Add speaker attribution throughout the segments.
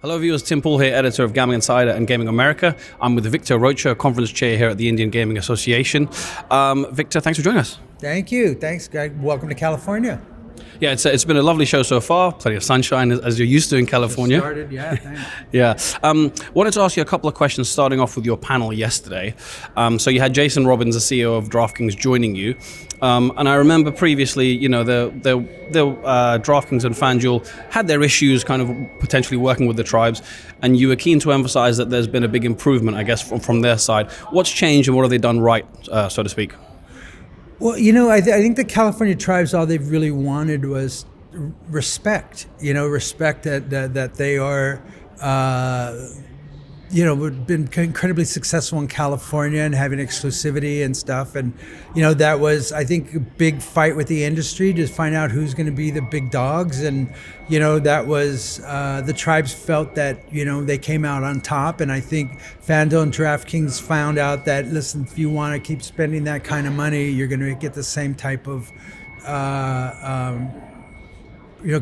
Speaker 1: Hello viewers, Tim Poole here, editor of Gambling Insider and Gaming America. I'm with Victor Rocha, conference chair here at the Indian Gaming Association. Victor, thanks for joining us.
Speaker 2: Thank you. Thanks, guys. Welcome to California.
Speaker 1: Yeah, it's been a lovely show so far. Plenty of sunshine, as you're used to in California.
Speaker 2: Just started, yeah, thanks.
Speaker 1: Yeah. Wanted to ask you a couple of questions, starting off with your panel yesterday. So you had Jason Robbins, the CEO of DraftKings, joining you. And I remember previously, the DraftKings and FanDuel had their issues kind of potentially working with the tribes, and you were keen to emphasize that there's been a big improvement, I guess, from their side. What's changed and what have they done right, so to speak?
Speaker 2: Well, I think the California tribes, all they've really wanted was respect. Respect that they are, been incredibly successful in California and having exclusivity and stuff. And, that was, I think, a big fight with the industry to find out who's going to be the big dogs. And, that was, the tribes felt that, they came out on top. And I think FanDuel and DraftKings found out that, listen, if you want to keep spending that kind of money, you're going to get the same type of,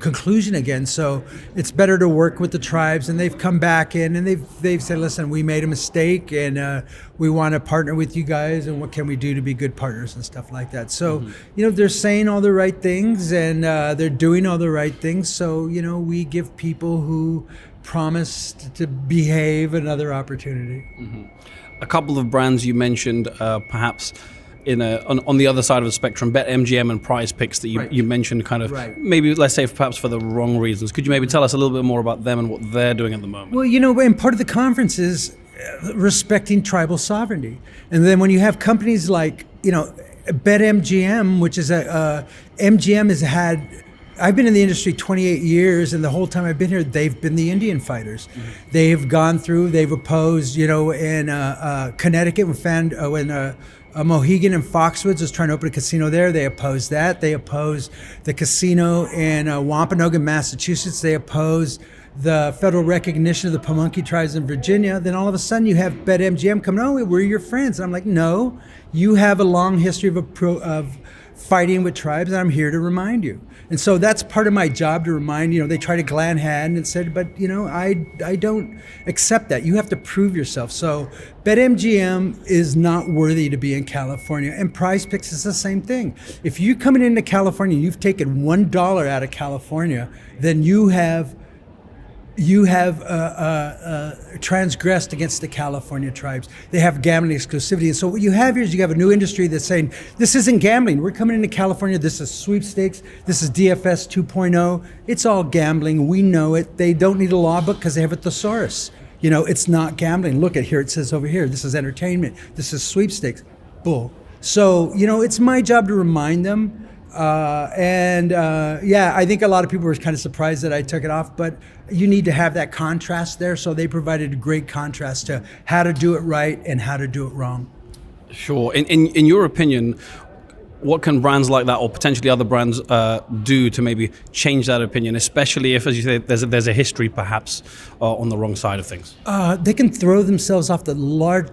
Speaker 2: conclusion again. So it's better to work with the tribes, and they've come back in and they've said, listen, we made a mistake and we want to partner with you guys, and what can we do to be good partners and stuff like that. So, they're saying all the right things and they're doing all the right things. So, we give people who promise to behave another opportunity.
Speaker 1: Mm-hmm. A couple of brands you mentioned, perhaps on the other side of the spectrum, BetMGM and Prize Picks that you mentioned kind of, maybe let's say perhaps for the wrong reasons. Could you maybe tell us a little bit more about them and what they're doing at the moment?
Speaker 2: Well, and part of the conference is respecting tribal sovereignty. And then when you have companies like, BetMGM, which is MGM has had, I've been in the industry 28 years, and the whole time I've been here, they've been the Indian fighters. Mm-hmm. They've gone through, they've opposed, in Connecticut when Mohegan and Foxwoods was trying to open a casino there. They opposed that. They opposed the casino in Wampanoag, Massachusetts. They opposed the federal recognition of the Pamunkey tribes in Virginia. Then all of a sudden you have BetMGM coming, oh, we're your friends. And I'm like, no, you have a long history of fighting with tribes, and I'm here to remind you. And so that's part of my job, to remind, they try to gland hand and said, but, I don't accept that. You have to prove yourself. So BetMGM is not worthy to be in California. And Prize Picks is the same thing. If you're coming into California and you've taken $1 out of California, then you have transgressed against the California tribes. They have gambling exclusivity. And so what you have here is you have a new industry that's saying, this isn't gambling. We're coming into California. This is sweepstakes. This is DFS 2.0. It's all gambling. We know it. They don't need a law book because they have a thesaurus. It's not gambling. Look at here. It says over here, this is entertainment. This is sweepstakes. Bull. So, it's my job to remind them. I think a lot of people were kind of surprised that I took it off, but you need to have that contrast there. So they provided a great contrast to how to do it right and how to do it wrong.
Speaker 1: Sure. In your opinion, what can brands like that, or potentially other brands, do to maybe change that opinion, especially if, as you say, there's a history perhaps on the wrong side of things?
Speaker 2: They can throw themselves off the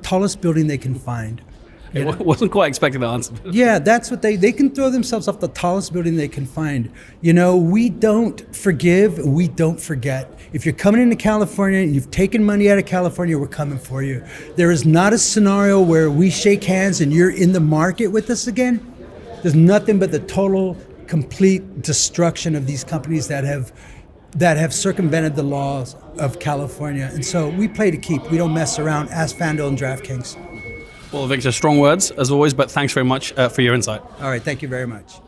Speaker 2: tallest building they can find.
Speaker 1: I wasn't quite expecting the answer.
Speaker 2: Yeah, that's what they can throw themselves off the tallest building they can find. We don't forgive, we don't forget. If you're coming into California and you've taken money out of California, we're coming for you. There is not a scenario where we shake hands and you're in the market with us again. There's nothing but the total, complete destruction of these companies that have circumvented the laws of California. And so we play to keep. We don't mess around. Ask FanDuel and DraftKings.
Speaker 1: Well, Victor, strong words as always, but thanks very much for your insight.
Speaker 2: All right, thank you very much.